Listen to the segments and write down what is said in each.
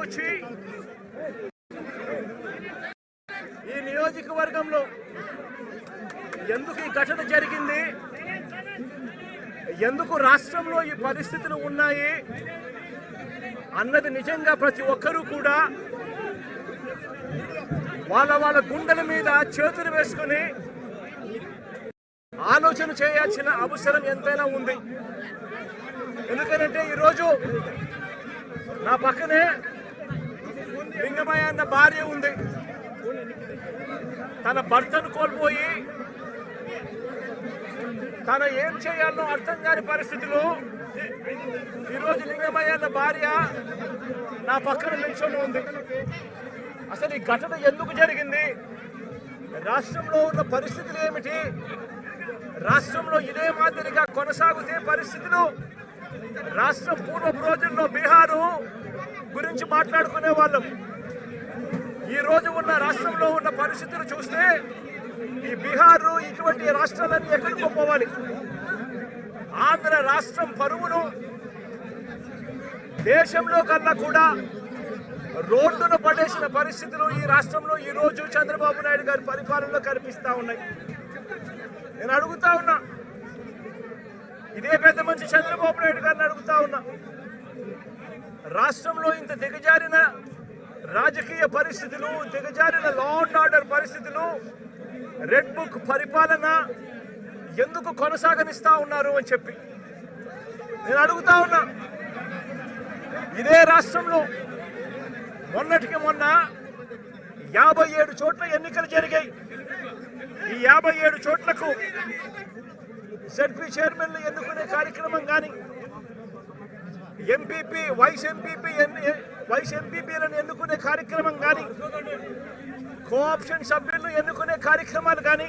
వచ్చి ఈ నియోజకవర్గంలో ఎందుకు ఈ ఘటన జరిగింది, ఎందుకు రాష్ట్రంలో ఈ పరిస్థితులు ఉన్నాయి అన్నది నిజంగా ప్రతి ఒక్కరూ కూడా వాళ్ళ గుండెల మీద చేతులు వేసుకుని ఆలోచన చేయాల్సిన అవసరం ఎంతైనా ఉంది. ఎందుకంటే ఈరోజు నా పక్కనే లింగమయ్య అన్న భార్య ఉంది. తన భర్తను కోల్పోయి తన ఏం చేయాలో అర్థం కాని పరిస్థితిలో ఈరోజు లింగమయ్య అన్న భార్య నా పక్కన నిల్చొని ఉంది. అసలు ఈ ఘటన ఎందుకు జరిగింది, రాష్ట్రంలో ఉన్న పరిస్థితులు ఏమిటి, రాష్ట్రంలో ఇదే మాదిరిగా కొనసాగుతే పరిస్థితులు రాష్ట్రం పూర్వపు రోజుల్లో బీహారు గురించి మాట్లాడుకునే వాళ్ళం. ఈ రోజు ఉన్న రాష్ట్రంలో ఉన్న పరిస్థితులు చూస్తే ఈ బీహారు ఇటువంటి రాష్ట్రాలన్నీ ఎక్కడికి పోవాలి. ఆంధ్ర రాష్ట్రం పరువును దేశంలో కన్నా కూడా రోడ్డును పడేసిన పరిస్థితులు ఈ రాష్ట్రంలో ఈ రోజు చంద్రబాబు నాయుడు గారి పరిపాలనలో కనిపిస్తా ఉన్నాయి. నేను అడుగుతా ఉన్నా, ఇదే పెద్ద మనిషి చంద్రబాబు నాయుడు గారిని అడుగుతా ఉన్నా, రాష్ట్రంలో ఇంత దిగజారిన రాజకీయ పరిస్థితులు, దిగజారిన లా అండ్ ఆర్డర్ పరిస్థితులు, రెడ్ బుక్ పరిపాలన ఎందుకు కొనసాగనిస్తా ఉన్నారు అని చెప్పి నేను అడుగుతా ఉన్నా. ఇదే రాష్ట్రంలో మొన్నటికి మొన్న 57 చోట్ల ఎన్నికలు జరిగాయి. ఈ 57 చోట్లకు జడ్పీ చైర్మన్లు ఎన్నుకునే కార్యక్రమం కానీ, ఎంపీపీ వైస్ ఎంపీపీలను ఎన్నుకునే కార్యక్రమం కానీ, కోఆప్షన్ సభ్యులను ఎన్నుకునే కార్యక్రమాలు కానీ,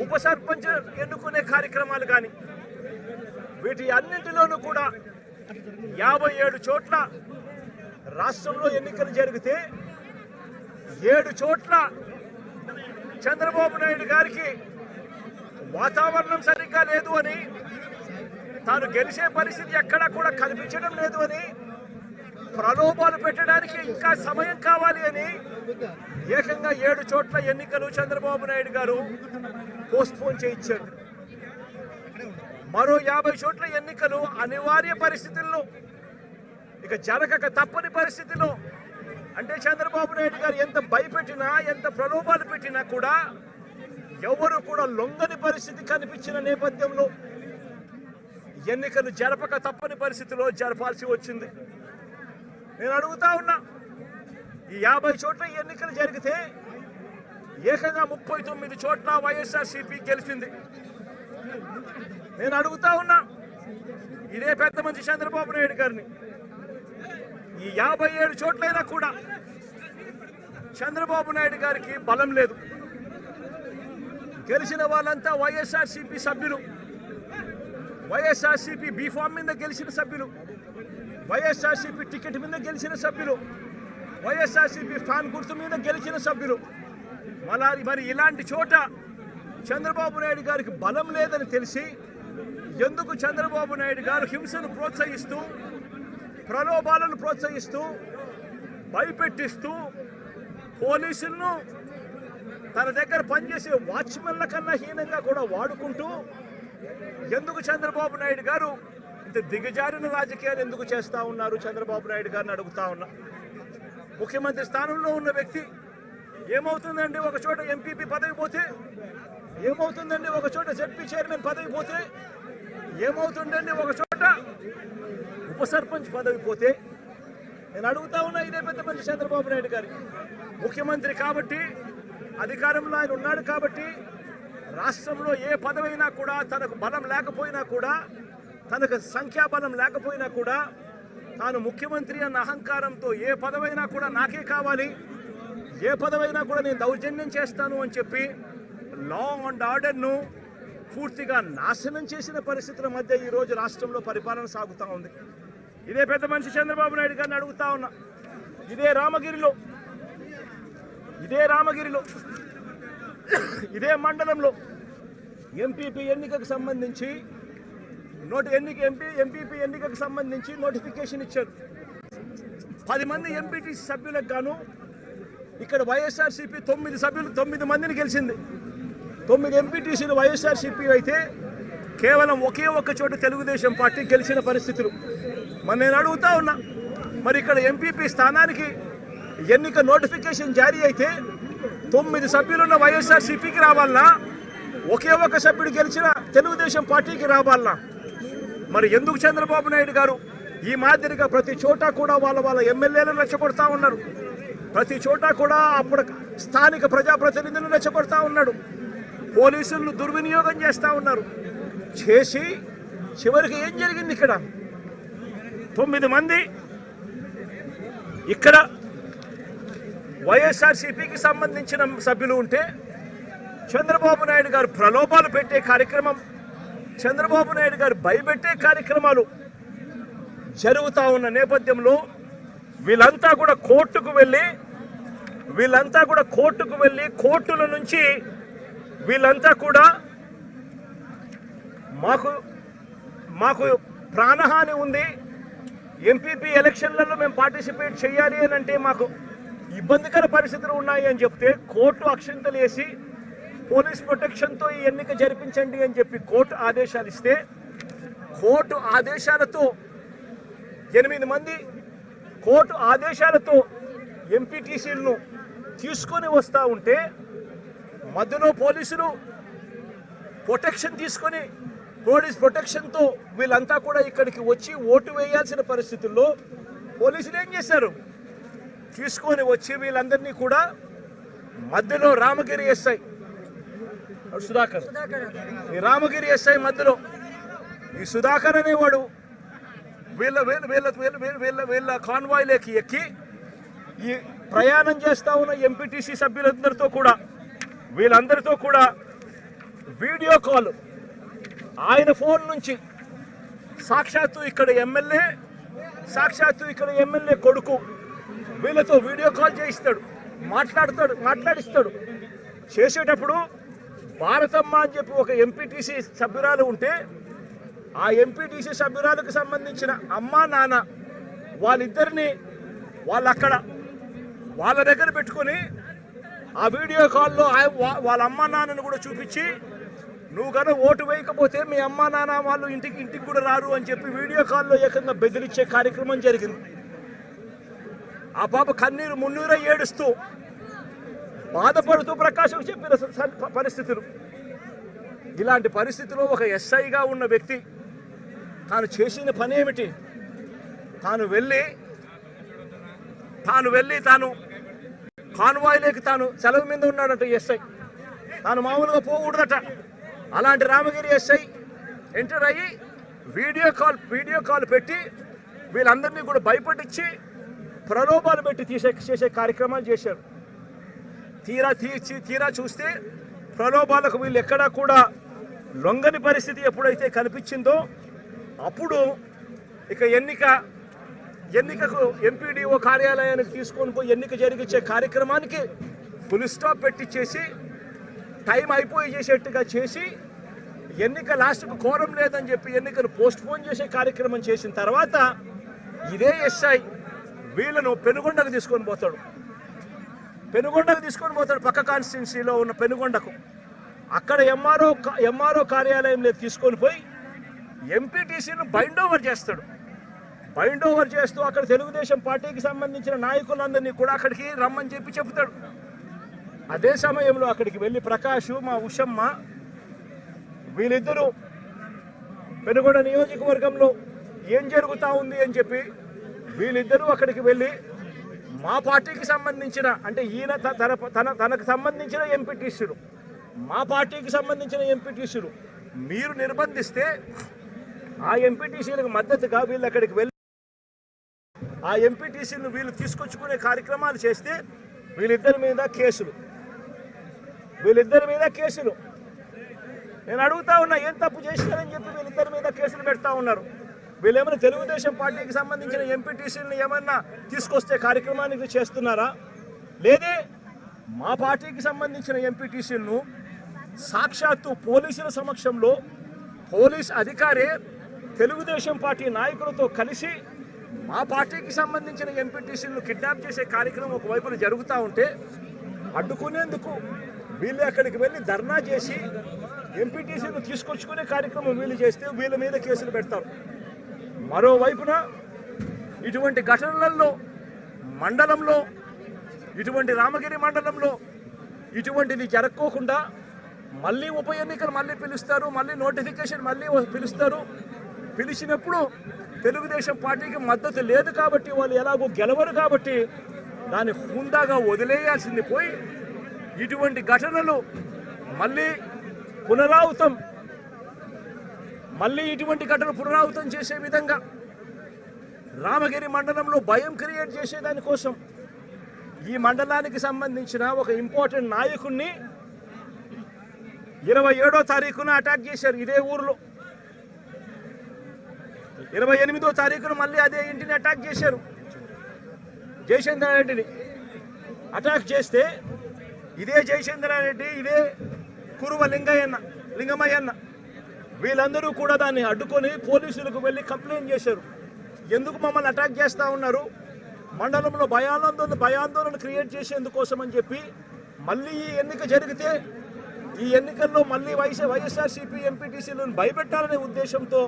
ఉప సర్పంచ్ ఎన్నుకునే కార్యక్రమాలు కానీ, వీటి అన్నింటిలోనూ కూడా 57 చోట్ల రాష్ట్రంలో ఎన్నికలు జరిగితే 7 చోట్ల చంద్రబాబు నాయుడు గారికి వాతావరణం సరిగ్గా లేదు అని, తాను గెలిచే పరిస్థితి ఎక్కడా కూడా కనిపించడం లేదు అని, ప్రలోభాలు పెట్టడానికి ఇంకా సమయం కావాలి అని ఏకంగా 7 చోట్ల ఎన్నికలు చంద్రబాబు నాయుడు గారు పోస్ట్పోన్ చేయించారు. మరో 50 చోట్ల ఎన్నికలు అనివార్య పరిస్థితుల్లో, ఇక జరగక తప్పని పరిస్థితిలో, అంటే చంద్రబాబు నాయుడు గారు ఎంత భయపెట్టినా, ఎంత ప్రలోభాలు పెట్టినా కూడా ఎవరు కూడా లొంగని పరిస్థితి కనిపించిన నేపథ్యంలో ఎన్నికలు జరపక తప్పని పరిస్థితిలో జరపాల్సి వచ్చింది. నేను అడుగుతా ఉన్నా, ఈ 50 చోట్ల ఎన్నికలు జరిగితే ఏకంగా 39 చోట్ల వైఎస్ఆర్సీపీ గెలిచింది. నేను అడుగుతా ఉన్నా ఇదే పెద్ద మంచి చంద్రబాబు నాయుడు గారిని, ఈ 57 చోట్లైనా కూడా చంద్రబాబు నాయుడు గారికి బలం లేదు. గెలిచిన వాళ్ళంతా వైఎస్ఆర్సీపీ సభ్యులు, వైఎస్ఆర్సీపీ బీఫామ్ మీద గెలిచిన సభ్యులు, వైఎస్ఆర్సీపీ టికెట్ మీద గెలిచిన సభ్యులు, వైఎస్ఆర్సీపీ ఫ్యాన్ గుర్తు మీద గెలిచిన సభ్యులు. మరి ఇలాంటి చోట చంద్రబాబు నాయుడు గారికి బలం లేదని తెలిసి ఎందుకు చంద్రబాబు నాయుడు గారు హింసను ప్రోత్సహిస్తూ, ప్రలోభాలను ప్రోత్సహిస్తూ, భయపెట్టిస్తూ, పోలీసులను తన దగ్గర పనిచేసే వాచ్మెన్ల కన్నా హీనంగా కూడా వాడుకుంటూ ఎందుకు చంద్రబాబు నాయుడు గారు ఇంత దిగజారిన రాజకీయాలు ఎందుకు చేస్తూ ఉన్నారు చంద్రబాబు నాయుడు గారిని అడుగుతా ఉన్నా. ముఖ్యమంత్రి స్థానంలో ఉన్న వ్యక్తి ఏమవుతుందండి, ఒక చోట ఎంపీపీ పదవి పోతే ఏమవుతుందండి, ఒక చోట జడ్పీ చైర్మన్ పదవి పోతే ఏమవుతుందండి, ఒక చోట ఉప సర్పంచ్ పదవి పోతే. నేను అడుగుతా ఉన్నా, ఇదే పెద్ద మంచి చంద్రబాబు నాయుడు గారి ముఖ్యమంత్రి కాబట్టి, అధికారంలో ఆయన ఉన్నాడు కాబట్టి, రాష్ట్రంలో ఏ పదవైనా కూడా తనకు బలం లేకపోయినా కూడా, తనకు సంఖ్యాబలం లేకపోయినా కూడా, తాను ముఖ్యమంత్రి అన్న అహంకారంతో ఏ పదవైనా కూడా నాకే కావాలి, ఏ పదవైనా కూడా నేను దౌర్జన్యం చేస్తాను అని చెప్పి లా అండ్ ఆర్డర్ను పూర్తిగా నాశనం చేసిన పరిస్థితుల మధ్య ఈరోజు రాష్ట్రంలో పరిపాలన సాగుతూ ఉంది. ఇదే పెద్ద మనిషి చంద్రబాబు నాయుడు గారిని అడుగుతా ఉన్నా, ఇదే రామగిరిలో ఇదే మండలంలో ఎంపీపీ ఎన్నికకు సంబంధించి ఎంపీపీ ఎన్నికకు సంబంధించి నోటిఫికేషన్ ఇచ్చారు. 10 మంది ఎంపీటీసీ సభ్యులకు గాను ఇక్కడ వైఎస్ఆర్సీపీ 9 సభ్యులు 9 మందిని గెలిచింది. 9 ఎంపీటీసీలు వైఎస్ఆర్సీపీ అయితే కేవలం ఒకే ఒక్క చోట తెలుగుదేశం పార్టీ గెలిచిన పరిస్థితులు. మరి నేను అడుగుతా ఉన్నా, మరి ఇక్కడ ఎంపీపీ స్థానానికి ఎన్నిక నోటిఫికేషన్ జారీ అయితే 9 సభ్యులున్న వైఎస్ఆర్సీపీకి రావాలన్నా, ఒకే ఒక్క సభ్యుడు గెలిచిన తెలుగుదేశం పార్టీకి రావాలన్నా? మరి ఎందుకు చంద్రబాబు నాయుడు గారు ఈ మాదిరిగా ప్రతి చోట కూడా వాళ్ళ ఎమ్మెల్యేలను రెచ్చగొడతా ఉన్నారు, ప్రతి చోట కూడా అప్పుడు స్థానిక ప్రజాప్రతినిధులను రెచ్చగొడతా ఉన్నాడు, పోలీసులను దుర్వినియోగం చేస్తూ ఉన్నారు. చేసి చివరికి ఏం జరిగింది? ఇక్కడ 9 మంది ఇక్కడ వైఎస్ఆర్సీపీకి సంబంధించిన సభ్యులు ఉంటే చంద్రబాబు నాయుడు గారు ప్రలోభాలు పెట్టే కార్యక్రమం, చంద్రబాబు నాయుడు గారు భయపెట్టే కార్యక్రమాలు జరుగుతూ ఉన్న నేపథ్యంలో వీళ్ళంతా కూడా కోర్టుకు వెళ్ళి కోర్టుల నుంచి వీళ్ళంతా కూడా మాకు ప్రాణహాని ఉంది, ఎంపీపీ ఎలక్షన్లలో మేము పార్టిసిపేట్ చేయాలి అని అంటే మాకు ఇబ్బందికర పరిస్థితులు ఉన్నాయి అని చెప్తే కోర్టు అక్షింతలు వేసి పోలీస్ ప్రొటెక్షన్తో ఈ ఎన్నిక జరిపించండి అని చెప్పి కోర్టు ఆదేశాలు ఇస్తే, కోర్టు ఆదేశాలతో 8 మంది కోర్టు ఆదేశాలతో ఎంపీటీసీలను తీసుకొని వస్తూ ఉంటే మధ్యలో పోలీసులు ప్రొటెక్షన్ తీసుకొని పోలీస్ ప్రొటెక్షన్తో వీళ్ళంతా కూడా ఇక్కడికి వచ్చి ఓటు వేయాల్సిన పరిస్థితుల్లో పోలీసులు ఏం చేశారు? తీసుకొని వచ్చి వీళ్ళందరినీ కూడా మధ్యలో రామగిరి ఎస్ఐ సుధాకర్, ఈ రామగిరి ఎస్ఐ మధ్యలో ఈ సుధాకర్ అనేవాడు వీళ్ళ కాన్వాయ్లోకి ఎక్కి ఈ ప్రయాణం చేస్తా ఉన్న ఎంపీటీసీ సభ్యులందరితో కూడా వీళ్ళందరితో కూడా వీడియో కాల్ ఆయన ఫోన్ నుంచి సాక్షాత్తు ఇక్కడ ఎమ్మెల్యే కొడుకు వీళ్ళతో వీడియో కాల్ చేయిస్తాడు, మాట్లాడిస్తాడు. చేసేటప్పుడు భారతమ్మ అని చెప్పి ఒక ఎంపీటీసీ సభ్యురాలు ఉంటే ఆ ఎంపీటీసీ సభ్యురాలకు సంబంధించిన అమ్మా నాన్న వాళ్ళిద్దరిని వాళ్ళ దగ్గర పెట్టుకొని ఆ వీడియో కాల్లో వాళ్ళ అమ్మా నాన్నను కూడా చూపించి, నువ్వు కనుక ఓటు వేయకపోతే మీ అమ్మా నాన్న వాళ్ళు ఇంటికి కూడా రారు అని చెప్పి వీడియో కాల్లో ఏకంగా బెదిరించే కార్యక్రమం జరిగింది. ఆ పాప కన్నీరు మున్నీరు ఏడుస్తూ బాధపడుతూ ప్రకాశం చెప్పిన పరిస్థితులు. ఇలాంటి పరిస్థితిలో ఒక ఎస్ఐగా ఉన్న వ్యక్తి తాను చేసిన పని ఏమిటి? తాను వెళ్ళి కాన్వాయ్లోకి తాను సెలవు మీద ఉన్నాడట ఎస్ఐ, తాను మామూలుగా పోకూడదట. అలాంటి రామగిరి ఎస్ఐ ఎంటర్ అయ్యి వీడియో కాల్ పెట్టి వీళ్ళందరినీ కూడా భయపడించి ప్రలోభాలు పెట్టి చేసే కార్యక్రమాలు చేశారు. తీరా చూస్తే ప్రలోభాలకు వీళ్ళు ఎక్కడా కూడా లొంగని పరిస్థితి ఎప్పుడైతే కనిపించిందో అప్పుడు ఇక ఎన్నికకు ఎంపీడీఓ కార్యాలయానికి తీసుకొని పోయి ఎన్నిక జరిగించే కార్యక్రమానికి ఫుల్ స్టాప్ పెట్టించేసి టైం అయిపోయి చేసేట్టుగా చేసి ఎన్నిక లాస్ట్కు కోరం లేదని చెప్పి ఎన్నికను పోస్ట్పోన్ చేసే కార్యక్రమం చేసిన తర్వాత ఇదే ఎస్ఐ వీళ్ళను పెనుగొండకు తీసుకొని పోతాడు. పక్క కాన్స్టిట్యున్సీలో ఉన్న పెనుగొండకు. అక్కడ ఎంఆర్ఓ కార్యాలయంలో తీసుకొని పోయి ఎంపీటీసీను బైండ్ ఓవర్ చేస్తూ అక్కడ తెలుగుదేశం పార్టీకి సంబంధించిన నాయకులందరినీ కూడా అక్కడికి రమ్మని చెప్తాడు. అదే సమయంలో అక్కడికి వెళ్ళి ప్రకాష్, మా ఉషమ్మ వీళ్ళిద్దరూ పెనుగొండ నియోజకవర్గంలో ఏం జరుగుతూ ఉంది అని చెప్పి వీళ్ళిద్దరూ అక్కడికి వెళ్ళి మా పార్టీకి సంబంధించిన అంటే ఈయన తనకు సంబంధించిన ఎంపీటీసీలు, మా పార్టీకి సంబంధించిన ఎంపీటీసీలు మీరు నిర్బంధిస్తే ఆ ఎంపీటీసీలకు మద్దతుగా వీళ్ళు అక్కడికి వెళ్ళి ఆ ఎంపీటీసీలను వీళ్ళు తీసుకొచ్చుకునే కార్యక్రమాలు చేస్తే వీళ్ళిద్దరి మీద కేసులు. నేను అడుగుతా ఉన్నా, ఏం తప్పు చేసినారని చెప్పి వీళ్ళిద్దరి మీద కేసులు పెడతా ఉన్నారు. వీళ్ళేమైనా తెలుగుదేశం పార్టీకి సంబంధించిన ఎంపీటీసీలను ఏమన్నా తీసుకొస్తే కార్యక్రమానికి చేస్తున్నారా? లేదే మా పార్టీకి సంబంధించిన ఎంపీటీసీలను సాక్షాత్తు పోలీసుల సమక్షంలో పోలీస్ అధికారే తెలుగుదేశం పార్టీ నాయకులతో కలిసి మా పార్టీకి సంబంధించిన ఎంపీటీసీలను కిడ్నాప్ చేసే కార్యక్రమం ఒకవైపున జరుగుతూ ఉంటే అడ్డుకునేందుకు వీళ్ళు అక్కడికి వెళ్ళి ధర్నా చేసి ఎంపీటీసీలను తీసుకొచ్చుకునే కార్యక్రమం వీళ్ళు చేస్తే వీళ్ళ మీద కేసులు పెడతారు. మరోవైపున ఇటువంటి ఘటనలలో మండలంలో, ఇటువంటి రామగిరి మండలంలో ఇటువంటిది జరగకోకుండా మళ్ళీ ఉప ఎన్నికలు మళ్ళీ పిలుస్తారు, మళ్ళీ నోటిఫికేషన్ మళ్ళీ పిలుస్తారు. పిలిచినప్పుడు తెలుగుదేశం పార్టీకి మద్దతు లేదు కాబట్టి, వాళ్ళు ఎలాగో గెలవరు కాబట్టి దాన్ని హుందాగా వదిలేయాల్సింది పోయి ఇటువంటి ఘటనలు మళ్ళీ ఇటువంటి ఘటనలు పునరావృతం చేసే విధంగా రామగిరి మండలంలో భయం క్రియేట్ చేసేదానికోసం ఈ మండలానికి సంబంధించిన ఒక ఇంపార్టెంట్ నాయకుడిని 27వ తారీఖున అటాక్ చేశారు ఇదే ఊర్లో. 28వ తారీఖున మళ్ళీ అదే ఇంటిని అటాక్ చేశారు. జయచంద్రారెడ్డిని అటాక్ చేస్తే ఇదే జయచంద్రారెడ్డి, ఇదే కురువ లింగమయ్యన్న వీళ్ళందరూ కూడా దాన్ని అడ్డుకొని పోలీసులకు వెళ్ళి కంప్లైంట్ చేశారు. ఎందుకు మమ్మల్ని అటాక్ చేస్తూ ఉన్నారు, మండలంలో భయాందోళన క్రియేట్ చేసేందుకోసం అని చెప్పి మళ్ళీ ఈ ఎన్నిక జరిగితే ఈ ఎన్నికల్లో మళ్ళీ వైఎస్ఆర్సీపీ ఎంపీటీసీలను భయపెట్టాలనే ఉద్దేశంతో,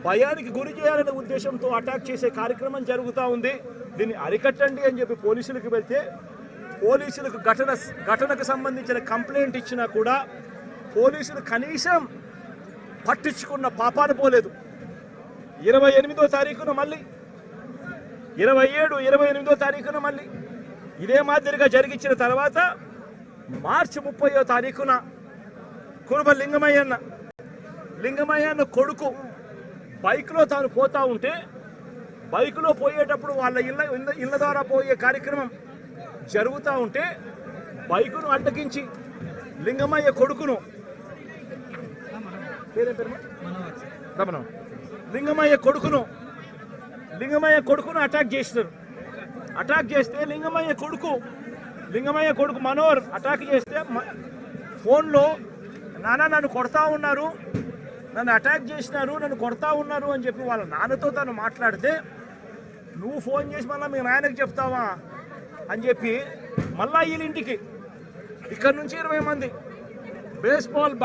భయానికి గురి చేయాలనే ఉద్దేశంతో అటాక్ చేసే కార్యక్రమం జరుగుతూ ఉంది. దీన్ని అరికట్టండి అని చెప్పి పోలీసులకు వెళ్తే పోలీసులకు ఘటనకు సంబంధించిన కంప్లైంట్ ఇచ్చినా కూడా పోలీసులు కనీసం పట్టించుకున్న పాపాన పోలేదు. 28వ తారీఖున మళ్ళీ 28వ తారీఖున మళ్ళీ ఇదే మాదిరిగా జరిగించిన తర్వాత మార్చి 30వ తారీఖున కురుబ లింగమయ్యన్న కొడుకు బైక్లో తాను పోతా ఉంటే, బైక్లో పోయేటప్పుడు వాళ్ళ ఇళ్ళ ద్వారా పోయే కార్యక్రమం జరుగుతూ ఉంటే బైకును అడ్డగించి లింగమయ్య కొడుకును అటాక్ చేస్తారు. అటాక్ చేస్తే లింగమయ్య కొడుకు మనోహర్ అటాక్ చేస్తే ఫోన్లో నాన్న నన్ను కొడతా ఉన్నారు, నన్ను అటాక్ చేసినారు, నన్ను కొడతా ఉన్నారు అని చెప్పి వాళ్ళ నాన్నతో తను మాట్లాడితే, నువ్వు ఫోన్ చేసి మళ్ళీ మీ నాయనకు చెప్తావా అని చెప్పి మళ్ళా వీళ్ళింటికి ఇక్కడ నుంచి 20 మంది బేస్బాల్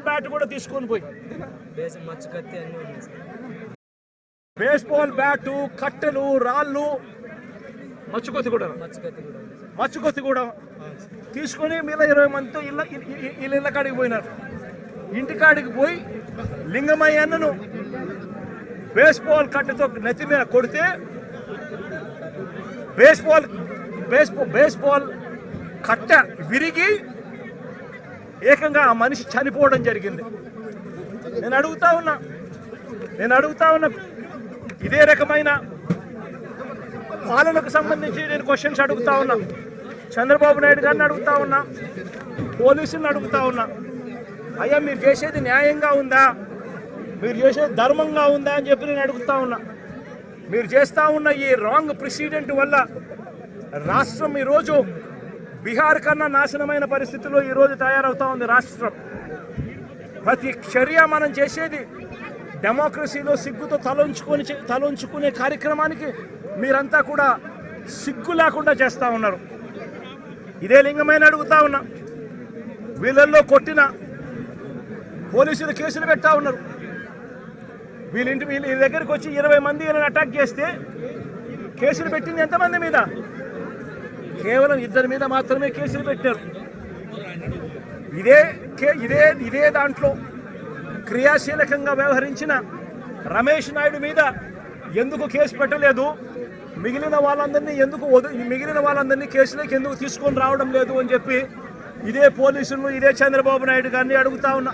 బ్యాట్ కూడా తీసుకొని పోయి బేస్బాల్ బ్యాటు, కట్టెలు, రాళ్ళు, మచ్చుకొత్తి కూడా తీసుకొని మీద 20 మందితో ఇళ్ళ కాడికి పోయినారు. ఇంటికాడికి పోయి లింగమయ్యన్నను బేస్బాల్ కట్టెతో నెత్తి మీద కొడితే బేస్బాల్ కట్ట విరిగి ఏకంగా ఆ మనిషి చనిపోవడం జరిగింది. నేను అడుగుతా ఉన్నా ఇదే రకమైన పాలనకు సంబంధించి నేను క్వశ్చన్స్ అడుగుతా ఉన్నా. చంద్రబాబు నాయుడు గారిని అడుగుతా ఉన్నా, పోలీసులను అడుగుతా ఉన్నా, అయ్యా మీరు చేసేది న్యాయంగా ఉందా, మీరు చేసేది ధర్మంగా ఉందా అని చెప్పి నేను అడుగుతా ఉన్నా. మీరు చేస్తూ ఉన్న ఈ రాంగ్ ప్రెసిడెంట్ వల్ల రాష్ట్రం ఈరోజు బీహార్ కన్నా నాశనమైన పరిస్థితుల్లో ఈరోజు తయారవుతా ఉంది రాష్ట్రం. ప్రతి చర్య మనం చేసేది డెమోక్రసీలో సిగ్గుతో తలొంచుకునే కార్యక్రమానికి మీరంతా కూడా సిగ్గు లేకుండా చేస్తూ ఉన్నారు. ఇదే లింగమైన అడుగుతా ఉన్నా, వీళ్ళల్లో కొట్టిన పోలీసులు కేసులు పెడతా ఉన్నారు. వీళ్ళ దగ్గరికి వచ్చి 20 మంది వీళ్ళని అటాక్ చేస్తే కేసులు పెట్టింది ఎంతమంది మీద? కేవలం 2 మీద మాత్రమే కేసులు పెట్టారు. ఇదే దాంట్లో క్రియాశీలకంగా వ్యవహరించిన రమేష్ నాయుడు మీద ఎందుకు కేసు పెట్టలేదు, మిగిలిన వాళ్ళందరినీ కేసులోకి ఎందుకు తీసుకొని రావడం లేదు అని చెప్పి ఇదే పోలీసులను, ఇదే చంద్రబాబు నాయుడు గారిని అడుగుతా ఉన్నా.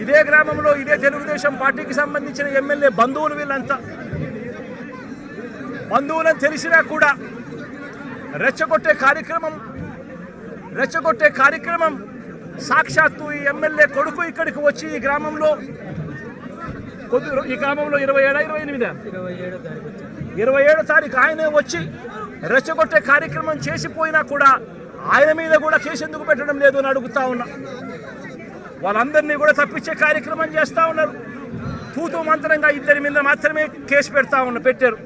ఇదే గ్రామంలో ఇదే తెలుగుదేశం పార్టీకి సంబంధించిన ఎమ్మెల్యే బంధువులు వీళ్ళంతా బంధువులని తెలిసినా కూడా రెచ్చగొట్టే కార్యక్రమం సాక్షాత్తు ఈ ఎమ్మెల్యే కొడుకు ఇక్కడికి వచ్చి ఈ గ్రామంలో 27 తారీఖు ఆయనే వచ్చి రెచ్చగొట్టే కార్యక్రమం చేసిపోయినా కూడా ఆయన మీద కూడా కేసు ఎందుకు పెట్టడం లేదు అని అడుగుతా ఉన్నా. వాళ్ళందరినీ కూడా తప్పించే కార్యక్రమం చేస్తూ ఉన్నారు. తూతూ మంత్రంగా ఇద్దరి మీద మాత్రమే కేసు పెట్టారు.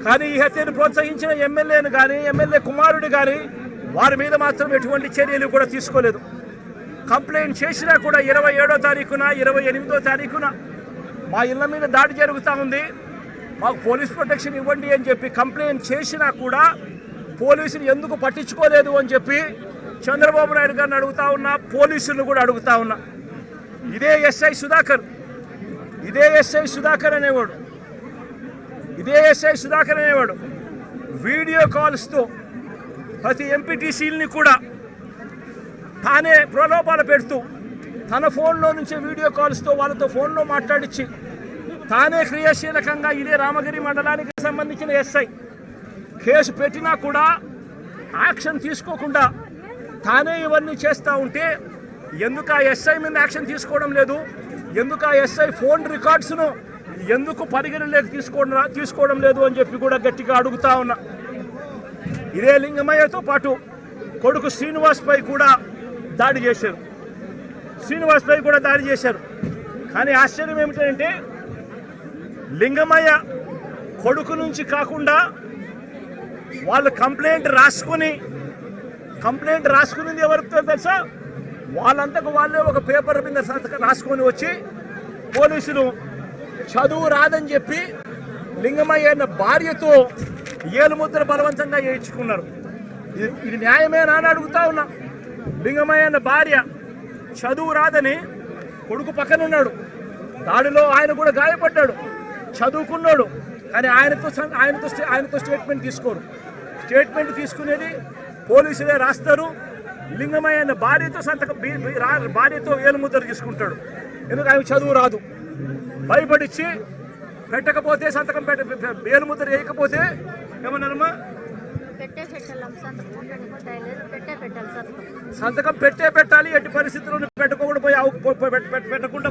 కానీ ఈ హత్యను ప్రోత్సహించిన ఎమ్మెల్యేను కానీ ఎమ్మెల్యే కుమారుడు కానీ వారి మీద మాత్రం ఎటువంటి చర్యలు కూడా తీసుకోలేదు. కంప్లైంట్ చేసినా కూడా 27వ తారీఖున 28వ తారీఖున మా ఇళ్ల మీద దాడి జరుగుతూ ఉంది, మాకు పోలీస్ ప్రొటెక్షన్ ఇవ్వండి అని చెప్పి కంప్లైంట్ చేసినా కూడా పోలీసులు ఎందుకు పట్టించుకోలేదు అని చెప్పి చంద్రబాబు నాయుడు గారిని అడుగుతా ఉన్నా, పోలీసులను కూడా అడుగుతా ఉన్నా. ఇదే ఎస్ఐ సుధాకర్ అనేవాడు వీడియో కాల్స్తో ప్రతి ఎంపీటీసీలని కూడా తానే ప్రలోభాలు పెడుతూ తన ఫోన్లో నుంచి వీడియో కాల్స్తో వాళ్ళతో ఫోన్లో మాట్లాడించి తానే క్రియాశీలకంగా ఇదే రామగిరి మండలానికి సంబంధించిన ఎస్ఐ కేసు పెట్టినా కూడా యాక్షన్ తీసుకోకుండా తానే ఇవన్నీ చేస్తూ ఉంటే ఎందుకు ఆ ఎస్ఐ మీద యాక్షన్ తీసుకోవడం లేదు, ఎందుకు ఆ ఎస్ఐ ఫోన్ రికార్డ్స్ను ఎందుకు పరిగణలోకి తీసుకోవడం లేదు అని చెప్పి కూడా గట్టిగా అడుగుతా ఉన్నా. ఇదే లింగమయ్యతో పాటు కొడుకు శ్రీనివాస్పై కూడా దాడి చేశారు. కానీ ఆశ్చర్యం ఏమిటంటే లింగమయ్య కొడుకు నుంచి కాకుండా వాళ్ళు కంప్లైంట్ రాసుకునింది ఎవరితో తెలుసా? వాళ్ళంతకు వాళ్ళే ఒక పేపర్ మీద రాసుకొని వచ్చి పోలీసులు చదువు రాదని చెప్పి లింగమయ్య భార్యతో ఏలుముద్ర బలవంతంగా వేయించుకున్నారు. ఇది న్యాయమేనా అని అడుగుతా ఉన్నా. లింగమయ్య భార్య చదువు రాదని కొడుకు పక్కనున్నాడు, దాడిలో ఆయన కూడా గాయపడ్డాడు, చదువుకున్నాడు, కానీ ఆయనతో స్టేట్మెంట్ తీసుకోరు. స్టేట్మెంట్ తీసుకునేది పోలీసులే రాస్తారు. లింగమయ్య భార్యతో ఏలుముద్ర తీసుకుంటాడు. ఎందుకు ఆయన చదువు రాదు, భయపడిచ్చి పెట్టకపోతే సంతకం ఏలుముద్ర వేయకపోతే ఏమన్నారమ్మా, సంతకం పెట్టాలి. ఎట్టి పరిస్థితుల్లో పెట్టకుండా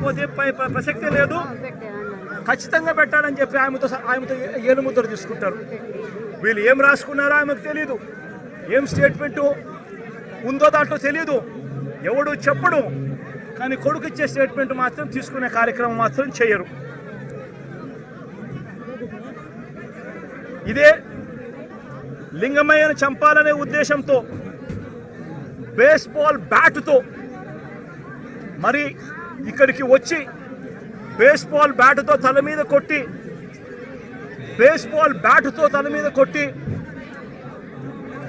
పోతే ప్రసక్తే లేదు, ఖచ్చితంగా పెట్టాలని చెప్పి ఆమెతో ఏలుముద్ర తీసుకుంటారు. వీళ్ళు ఏం రాసుకున్నారో ఆమెకు తెలీదు, ఏం స్టేట్మెంట్ ఉందో దాంట్లో తెలీదు, ఎవడు చెప్పడు. కానీ కొడుకు ఇచ్చే స్టేట్మెంట్ మాత్రం తీసుకునే కార్యక్రమం మాత్రం చేయరు. ఇదే లింగమయ్యను చంపాలనే ఉద్దేశంతో బేస్బాల్ బ్యాటుతో మరి ఇక్కడికి వచ్చి బేస్బాల్ బ్యాటుతో తల మీద కొట్టి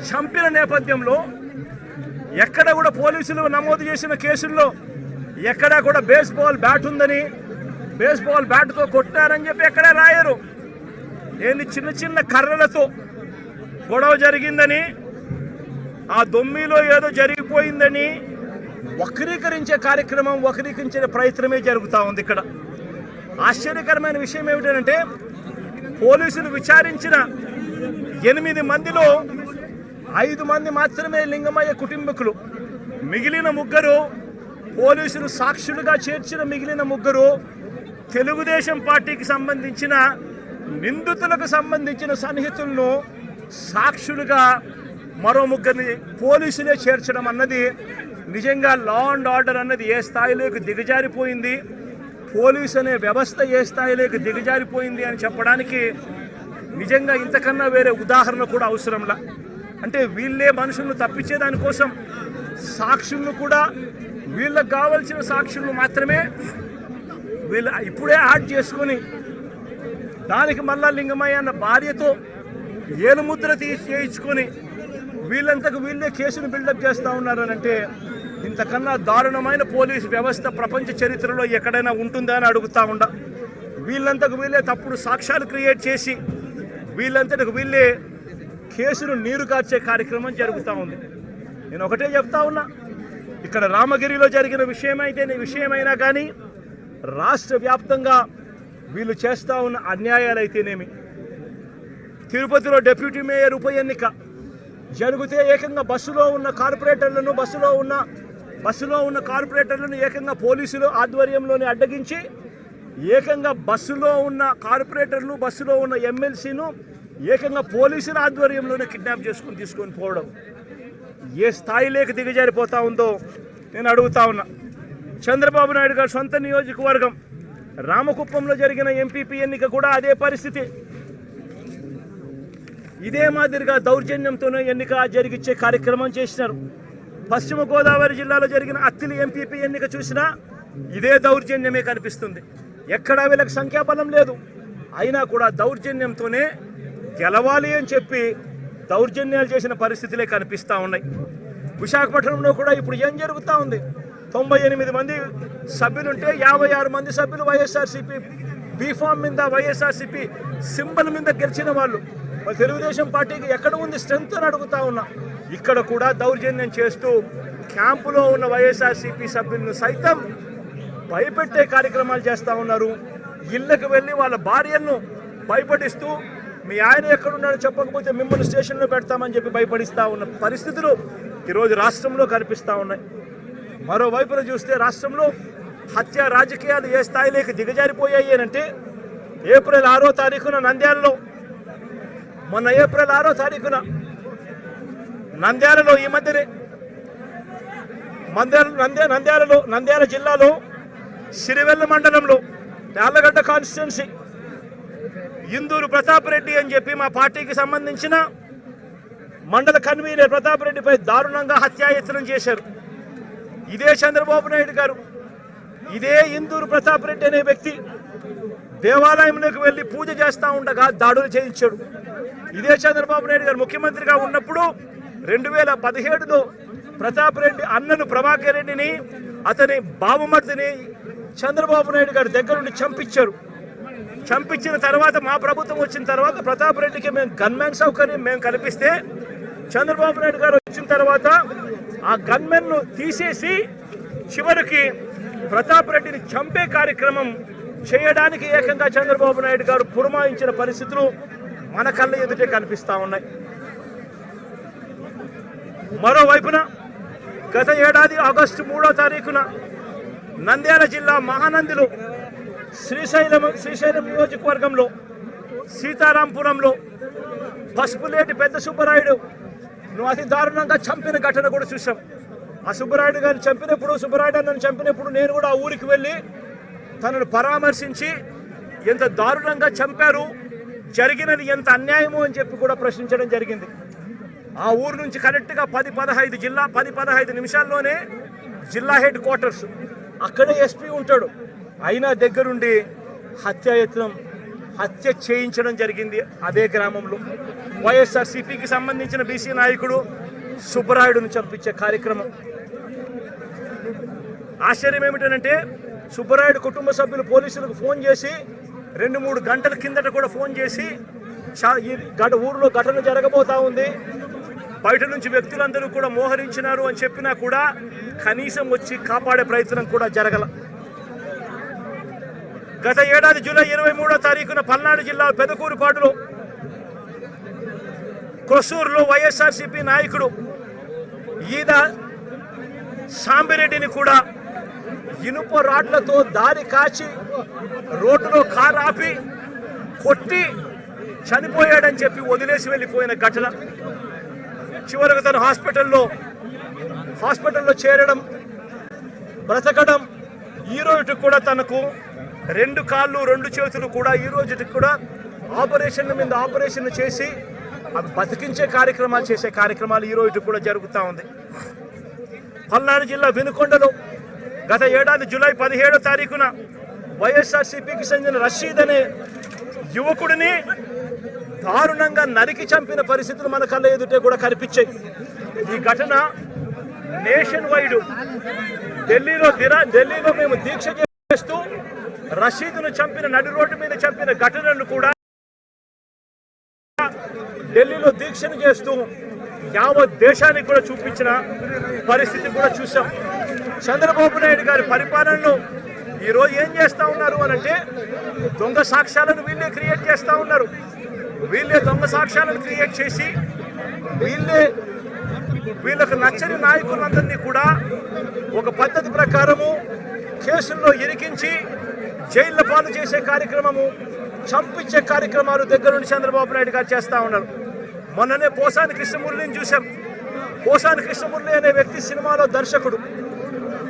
చంపిన నేపథ్యంలో ఎక్కడ కూడా పోలీసులు నమోదు చేసిన కేసుల్లో ఎక్కడా కూడా బేస్బాల్ బ్యాట్ ఉందని, బేస్బాల్ బ్యాట్తో కొట్టారని చెప్పి ఎక్కడా రాయరు. ఏంది చిన్న కర్రలతో గొడవ జరిగిందని, ఆ దొమ్మిలో ఏదో జరిగిపోయిందని వక్రీకరించే ప్రయత్నమే జరుగుతూ ఉంది. ఇక్కడ ఆశ్చర్యకరమైన విషయం ఏమిటంటే పోలీసులు విచారించిన 8 మందిలో 5 మంది మాత్రమే లింగమయ్య కుటుంబీకులు. మిగిలిన 3 పోలీసులు సాక్షులుగా చేర్చిన మిగిలిన 3 తెలుగుదేశం పార్టీకి సంబంధించిన నిందితులకు సంబంధించిన సన్నిహితులను సాక్షులుగా మరో 3 పోలీసులే చేర్చడం అన్నది నిజంగా లా అండ్ ఆర్డర్ అన్నది ఏ స్థాయిలోకి దిగజారిపోయింది, పోలీసు అనే వ్యవస్థ ఏ స్థాయిలోకి దిగజారిపోయింది అని చెప్పడానికి నిజంగా ఇంతకన్నా వేరే ఉదాహరణ కూడా అవసరంలా. అంటే వీళ్ళే మనుషులను తప్పించేదానికోసం సాక్షులను కూడా వీళ్ళకు కావలసిన సాక్షులను మాత్రమే వీళ్ళు ఇప్పుడే యాడ్ చేసుకొని దానికి మళ్ళా లింగమయ్య అన్న భార్యతో ఏలుముద్ర చేయించుకొని వీళ్ళంతకు వీళ్ళే కేసును బిల్డప్ చేస్తూ ఉన్నారనంటే ఇంతకన్నా దారుణమైన పోలీసు వ్యవస్థ ప్రపంచ చరిత్రలో ఎక్కడైనా ఉంటుందా అని అడుగుతా ఉండ. వీళ్ళంతకు వీళ్ళే తప్పుడు సాక్ష్యాలు క్రియేట్ చేసి వీళ్ళంతకు వీళ్ళే కేసును నీరు కార్చే కార్యక్రమం జరుగుతూ ఉంది. నేను ఒకటే చెప్తా ఉన్నా, ఇక్కడ రామగిరిలో జరిగిన విషయమైనా కానీ రాష్ట్ర వ్యాప్తంగా వీళ్ళు చేస్తూ ఉన్న అన్యాయాలైతేనేమి, తిరుపతిలో డిప్యూటీ మేయర్ ఉప ఎన్నిక జరిగితే ఏకంగా బస్సులో ఉన్న కార్పొరేటర్లను ఏకంగా పోలీసులు ఆధ్వర్యంలోనే అడ్డగించి ఏకంగా బస్సులో ఉన్న కార్పొరేటర్లు బస్సులో ఉన్న ఎమ్మెల్సీను ఏకంగా పోలీసుల ఆధ్వర్యంలోనే కిడ్నాప్ తీసుకొని పోవడం ఏ స్థాయిలోకి దిగజారిపోతా ఉందో నేను అడుగుతా ఉన్నా. చంద్రబాబు నాయుడు గారి సొంత నియోజకవర్గం రామకుప్పంలో జరిగిన ఎంపీపీ ఎన్నిక కూడా అదే పరిస్థితి. ఇదే మాదిరిగా దౌర్జన్యంతోనే ఎన్నిక జరిగించే కార్యక్రమం చేసినారు. పశ్చిమ గోదావరి జిల్లాలో జరిగిన అత్తిలి ఎంపీపీ ఎన్నిక చూసినా ఇదే దౌర్జన్యమే కనిపిస్తుంది. ఎక్కడా వీళ్ళకి సంఖ్యాబలం లేదు, అయినా కూడా దౌర్జన్యంతోనే గెలవాలి అని చెప్పి దౌర్జన్యాలు చేసిన పరిస్థితులే కనిపిస్తూ ఉన్నాయి. విశాఖపట్నంలో కూడా ఇప్పుడు ఏం జరుగుతూ ఉంది? 98 మంది సభ్యులుంటే 56 మంది సభ్యులు వైఎస్ఆర్సీపీ బీఫామ్ మీద, వైఎస్ఆర్సీపీ సింబల్ మీద గెలిచిన వాళ్ళు. మరి తెలుగుదేశం పార్టీకి ఎక్కడ ఉంది స్ట్రెంత్ అని అడుగుతా ఉన్నా. ఇక్కడ కూడా దౌర్జన్యం చేస్తూ క్యాంపులో ఉన్న వైఎస్ఆర్సీపీ సభ్యులను సైతం భయపెట్టే కార్యక్రమాలు చేస్తూ ఉన్నారు. ఇళ్ళకి వెళ్ళి వాళ్ళ భార్యలను భయపడిస్తూ మీ ఆయన ఎక్కడున్నాడో చెప్పకపోతే మిమ్మల్ని స్టేషన్లో పెడతామని చెప్పి భయపడిస్తూ ఉన్న పరిస్థితులు ఈరోజు రాష్ట్రంలో కనిపిస్తూ ఉన్నాయి. మరోవైపున చూస్తే రాష్ట్రంలో హత్య రాజకీయాలు ఏ స్థాయిలోకి దిగజారిపోయాయి అంటే ఏప్రిల్ 6వ తారీఖున నంద్యాలలో, మొన్న ఏప్రిల్ 6వ తారీఖున నంద్యాలలో, ఈ మధ్యనే నంద్యాల జిల్లాలో సిరివెల్ల మండలంలో యార్లగడ్డ కాన్స్టిట్యున్సీ ఇందూరు ప్రతాప్ రెడ్డి అని చెప్పి మా పార్టీకి సంబంధించిన మండల కన్వీనర్ ప్రతాప్ రెడ్డిపై దారుణంగా హత్యాయత్నం చేశారు. ఇదే చంద్రబాబు నాయుడు గారు, ఇదే ఇందూరు ప్రతాప్ రెడ్డి అనే వ్యక్తి దేవాలయంలోకి వెళ్ళి పూజ చేస్తూ ఉండగా దాడులు చేయించాడు. ఇదే చంద్రబాబు నాయుడు గారు ముఖ్యమంత్రిగా ఉన్నప్పుడు 2017లో ప్రతాప్ రెడ్డి అన్నను ప్రభాకర్ రెడ్డిని, అతని బావమర్దిని చంద్రబాబు నాయుడు గారి దగ్గర నుండి చంపించారు. చంపించిన తర్వాత మా ప్రభుత్వం వచ్చిన తర్వాత ప్రతాప్ రెడ్డికి మేము గన్మెన్ సౌకర్యం మేము కల్పిస్తే, చంద్రబాబు నాయుడు గారు వచ్చిన తర్వాత ఆ గన్మెన్ను తీసేసి చివరికి ప్రతాప్ రెడ్డిని చంపే కార్యక్రమం చేయడానికి ఏకంగా చంద్రబాబు నాయుడు గారు పురమాయించిన పరిస్థితులు మన కళ్ళ ఎదుటే కనిపిస్తూ ఉన్నాయి. మరోవైపున గత ఏడాది ఆగస్టు 3వ తారీఖున నంద్యాల జిల్లా మహానందిలో శ్రీశైలం నియోజకవర్గంలో సీతారాంపురంలో పసుపులేటి పెద్ద సుబ్బరాయుడు అతి దారుణంగా చంపిన ఘటన కూడా చూసాం. ఆ సుబ్బరాయుడు గారిని చంపినప్పుడు, సుబ్బరాయుడు నన్ను చంపినప్పుడు నేను కూడా ఆ ఊరికి వెళ్ళి తనను పరామర్శించి ఎంత దారుణంగా చంపారు, జరిగినది ఎంత అన్యాయము అని చెప్పి కూడా ప్రశ్నించడం జరిగింది. ఆ ఊరు నుంచి కరెక్ట్గా 10-15 నిమిషాల్లోనే జిల్లా హెడ్ క్వార్టర్స్, అక్కడే ఎస్పీ ఉంటాడు. అయినా దగ్గరుండి హత్య చేయించడం జరిగింది అదే గ్రామంలో. వైఎస్ఆర్సీపీకి సంబంధించిన బీసీ నాయకుడు సుబ్బరాయుడును చంపించే కార్యక్రమం. ఆశ్చర్యం ఏమిటంటే సుబ్బరాయుడు కుటుంబ సభ్యులు పోలీసులకు ఫోన్ చేసి 2-3 గంటల కిందట కూడా ఫోన్ చేసి ఊరిలో ఘటన జరగబోతా ఉంది, బయట నుంచి వ్యక్తులందరూ కూడా మోహరించినారు అని చెప్పినా కూడా కనీసం వచ్చి కాపాడే ప్రయత్నం కూడా జరగల. గత ఏడాది జూలై 23వ తారీఖున పల్నాడు జిల్లా పెదకూరుపాడులో కొసూరులో వైఎస్ఆర్సీపీ నాయకుడు ఈద సాంబిరెడ్డిని కూడా ఇనుప రాడ్లతో దారి కాచి రోడ్డులో కారు ఆపి కొట్టి చనిపోయాడని చెప్పి వదిలేసి వెళ్ళిపోయిన ఘటన. చివరకు తను హాస్పిటల్లో చేరడం, బ్రతకడం, ఈ రోజుకి కూడా తనకు 2 కాళ్ళు 2 చేతులు కూడా ఈ రోజుకి కూడా ఆపరేషన్ చేసి అవి బతికించే కార్యక్రమాలు చేసే కార్యక్రమాలు ఈ రోజుకి కూడా జరుగుతూ ఉంది. పల్నాడు జిల్లా వినుకొండలో గత ఏడాది జూలై 17వ తారీఖున వైఎస్ఆర్సీపీకి చెందిన రషీద్ అనే యువకుడిని దారుణంగా నరికి చంపిన పరిస్థితులు మన కళ్ళ ఎదుటే కూడా కనిపించాయి. ఈ ఘటన నేషన్ వైడ్ ఢిల్లీలో మేము దీక్ష చేస్తూ రషీద్ను చంపిన, నడి రోడ్డు మీద చంపిన ఘటనను కూడా ఢిల్లీలో దీక్షను చేస్తూ యావత్ దేశానికి కూడా చూపించిన పరిస్థితి కూడా చూసాం. చంద్రబాబు నాయుడు గారి పరిపాలనలో ఈరోజు ఏం చేస్తూ ఉన్నారు అనంటే దొంగ సాక్ష్యాలను వీళ్ళే క్రియేట్ చేస్తూ ఉన్నారు. వీళ్ళే దొంగ సాక్ష్యాలను క్రియేట్ చేసి వీళ్ళకు నచ్చని నాయకులందరినీ కూడా ఒక పద్ధతి ప్రకారము కేసుల్లో ఇరికించి జైళ్ళ పాలు చేసే కార్యక్రమము, చంపించే కార్యక్రమాలు దగ్గర నుండి చంద్రబాబు నాయుడు గారు చేస్తూ ఉన్నారు. మొన్ననే పోసాని కృష్ణమురళిని చూసాం. పోసాని కృష్ణమురళి అనే వ్యక్తి సినిమాలో దర్శకుడు.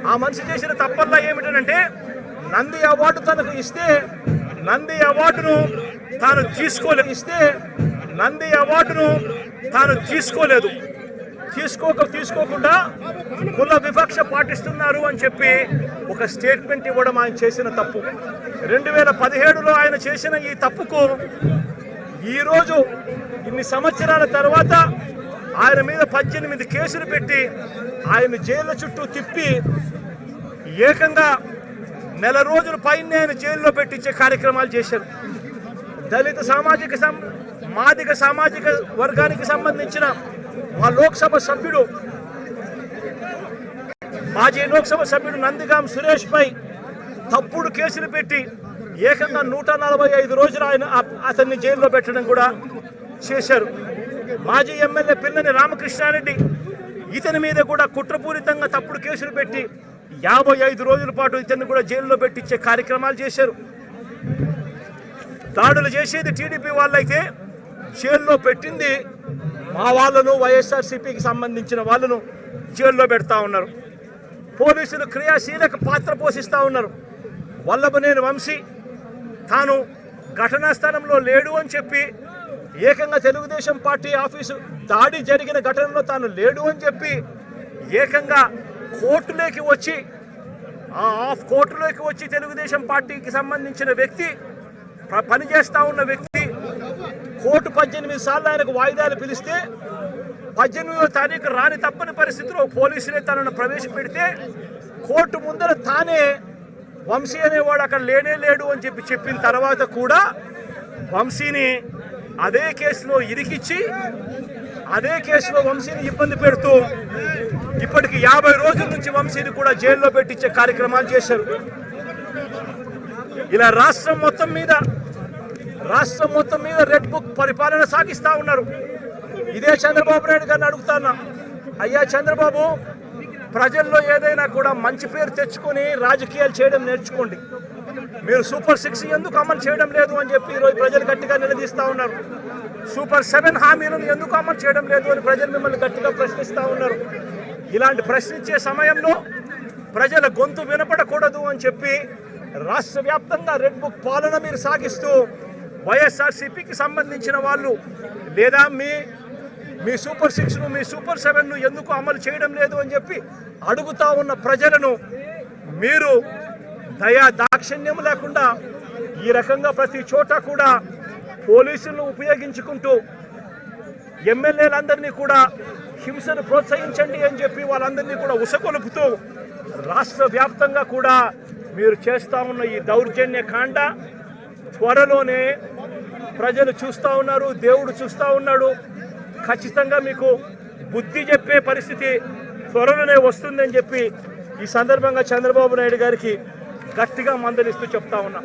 ఆ మనిషి చేసిన తప్పల్లా ఏమిటంటే నంది అవార్డు తనకు ఇస్తే నంది అవార్డును తాను తీసుకోలేదు. తీసుకోకుండా కుల వివక్ష పాటిస్తున్నారు అని చెప్పి ఒక స్టేట్మెంట్ ఇవ్వడం ఆయన చేసిన తప్పు. 2017లో ఆయన చేసిన ఈ తప్పుకు ఈరోజు ఇన్ని సంవత్సరాల తర్వాత ఆయన మీద 18 కేసులు పెట్టి ఆయన జైళ్ళ చుట్టూ తిప్పి ఏకంగా నెల రోజుల పైన ఆయన జైల్లో పెట్టించే కార్యక్రమాలు చేశారు. దళిత మాదిగ సామాజిక వర్గానికి సంబంధించిన మా లోక్సభ సభ్యుడు మాజీ లోక్సభ సభ్యుడు నందిగాం సురేష్ పై తప్పుడు కేసులు పెట్టి ఏకంగా 145 రోజులు అతన్ని జైల్లో పెట్టడం కూడా చేశారు. మాజీ ఎమ్మెల్యే పిల్లని రామకృష్ణారెడ్డి ఇతని మీద కూడా కుట్రపూరితంగా తప్పుడు కేసులు పెట్టి 55 రోజుల పాటు ఇతన్ని కూడా జైల్లో పెట్టించే కార్యక్రమాలు చేశారు. దాడులు చేసేది టీడీపీ వాళ్ళైతే జైల్లో పెట్టింది మా వాళ్ళను, వైఎస్ఆర్సీపీకి సంబంధించిన వాళ్ళను జైల్లో పెడతా ఉన్నారు. పోలీసులు క్రియాశీలక పాత్ర పోషిస్తూ ఉన్నారు. వల్లభనేని వంశీ తాను ఘటనా స్థలంలో లేడు అని చెప్పి ఏకంగా తెలుగుదేశం పార్టీ ఆఫీసు దాడి జరిగిన ఘటనలో తాను లేడు అని చెప్పి ఏకంగా కోర్టులోకి వచ్చి తెలుగుదేశం పార్టీకి సంబంధించిన వ్యక్తి పనిచేస్తూ ఉన్న వ్యక్తి కోర్టు 18 సార్లు ఆయనకు వాయిదాలు పిలిస్తే 18వ తారీఖు రాని తప్పని పరిస్థితిలో పోలీసులే తనను ప్రవేశపెడితే కోర్టు ముందర తానే వంశీ అనేవాడు అక్కడ లేడు అని చెప్పిన తర్వాత కూడా వంశీని అదే కేసులో ఇరికిచ్చి అదే కేసులో వంశీని ఇబ్బంది పెడుతూ ఇప్పటికి 50 రోజుల నుంచి వంశీని కూడా జైల్లో పెట్టించే కార్యక్రమాలు చేశారు. ఇలా రాష్ట్రం మొత్తం మీద రెడ్ బుక్ పరిపాలన సాగిస్తూ ఉన్నారు. ఇదే చంద్రబాబు నాయుడు గారిని అడుగుతాను, అయ్యా చంద్రబాబు, ప్రజల్లో ఏదైనా కూడా మంచి పేరు తెచ్చుకొని రాజకీయాలు చేయడం నేర్చుకోండి. మీరు సూపర్ 6 ఎందుకు అమలు చేయడం లేదు అని చెప్పి ఈరోజు ప్రజలు గట్టిగా నిలదీస్తూ ఉన్నారు. సూపర్ 7 హామీలను ఎందుకు అమలు చేయడం లేదు అని ప్రజలు మిమ్మల్ని గట్టిగా ప్రశ్నిస్తూ ఉన్నారు. ఇలాంటి ప్రశ్నించే సమయంలో ప్రజల గొంతు వినపడకూడదు అని చెప్పి రాష్ట్ర వ్యాప్తంగా రెడ్ బుక్ పాలన మీరు సాగిస్తూ వైఎస్ఆర్సీపీకి సంబంధించిన వాళ్ళు లేదా మీ సూపర్ 6ను మీ సూపర్ 7ను ఎందుకు అమలు చేయడం లేదు అని చెప్పి అడుగుతా ఉన్న ప్రజలను మీరు దయా దాక్షిణ్యం లేకుండా ఈ రకంగా ప్రతి చోట కూడా పోలీసులను ఉపయోగించుకుంటూ ఎమ్మెల్యేలందరినీ కూడా హింసను ప్రోత్సహించండి అని చెప్పి వాళ్ళందరినీ కూడా ఉసగొలుపుతూ రాష్ట్ర వ్యాప్తంగా కూడా మీరు చేస్తూ ఉన్న ఈ దౌర్జన్య కాండ త్వరలోనే ప్రజలు చూస్తూ ఉన్నారు, దేవుడు చూస్తూ ఉన్నాడు. ఖచ్చితంగా మీకు బుద్ధి చెప్పే పరిస్థితి త్వరలోనే వస్తుందని చెప్పి ఈ సందర్భంగా చంద్రబాబు నాయుడు గారికి గట్టిగా మందలిస్తూ చెప్తా ఉన్నా.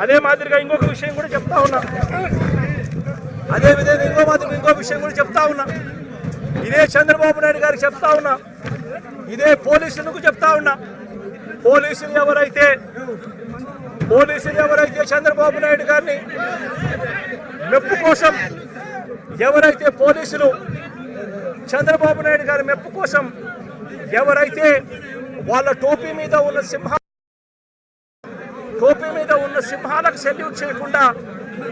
అదే మాదిరిగా ఇంకొక విషయం కూడా చెప్తా ఉన్నా. ఇదే చంద్రబాబు నాయుడు గారికి చెప్తా ఉన్నా, ఇదే పోలీసులకు చెప్తా ఉన్నా. పోలీసులు ఎవరైతే చంద్రబాబు నాయుడు గారిని మెప్పు కోసం చంద్రబాబు నాయుడు గారి మెప్పు కోసం ఎవరైతే వాళ్ళ టోపీ మీద ఉన్న సింహాలకు సెల్యూట్ చేయకుండా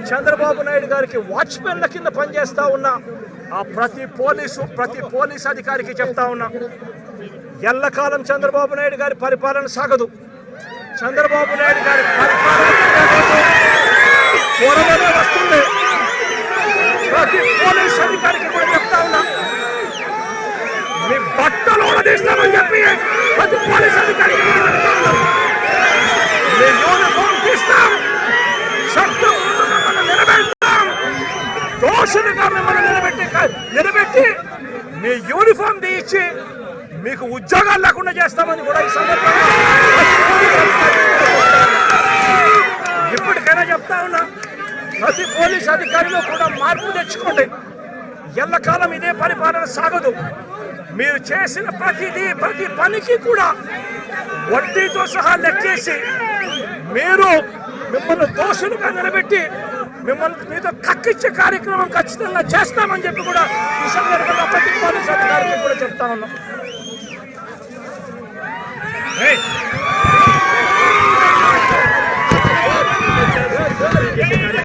చంద్రబాబు నాయుడు గారికి వాచ్మెన్ల కింద పనిచేస్తా ఉన్న ఆ ప్రతి పోలీస్ అధికారికి చెప్తా ఉన్నా, ఎల్లకాలం చంద్రబాబు నాయుడు గారి పరిపాలన సాగదు. చంద్రబాబు నాయుడు గారి పరిపాలన త్వరలోనే వస్తుంది. ప్రతి పోలీస్ అధికారికి కూడా చెప్తా ఉన్నా, మీ బట్టలు తీస్తామని చెప్పి ప్రతి పోలీస్ అధికారికి మీ యూనిఫామ్ తీస్తాం, శబ్దం నిలబెడతాం, దోషులుగా మిమ్మల్ని నిలబెట్టి మీ యూనిఫామ్ తీయించి మీకు ఉద్యోగాలు లేకుండా చేస్తామని కూడా ఈ సందర్భంగా ఇప్పటికైనా చెప్తా ఉన్నా. ప్రతి పోలీస్ అధికారిలో కూడా మార్పు తెచ్చుకోండి. ఎల్లకాలం ఇదే పరిపాలన సాగదు. మీరు చేసిన ప్రతి పనికి కూడా వడ్డీతో సహా లెక్కేసి మిమ్మల్ని దోషులుగా నిలబెట్టి మీతో కక్కిచ్చే కార్యక్రమం ఖచ్చితంగా చేస్తామని చెప్పి కూడా ఈ సందర్భంగా ప్రతి పోలీస్ అధికారికి కూడా చెప్తా ఉన్నాం. చేసే కార్యక్రమం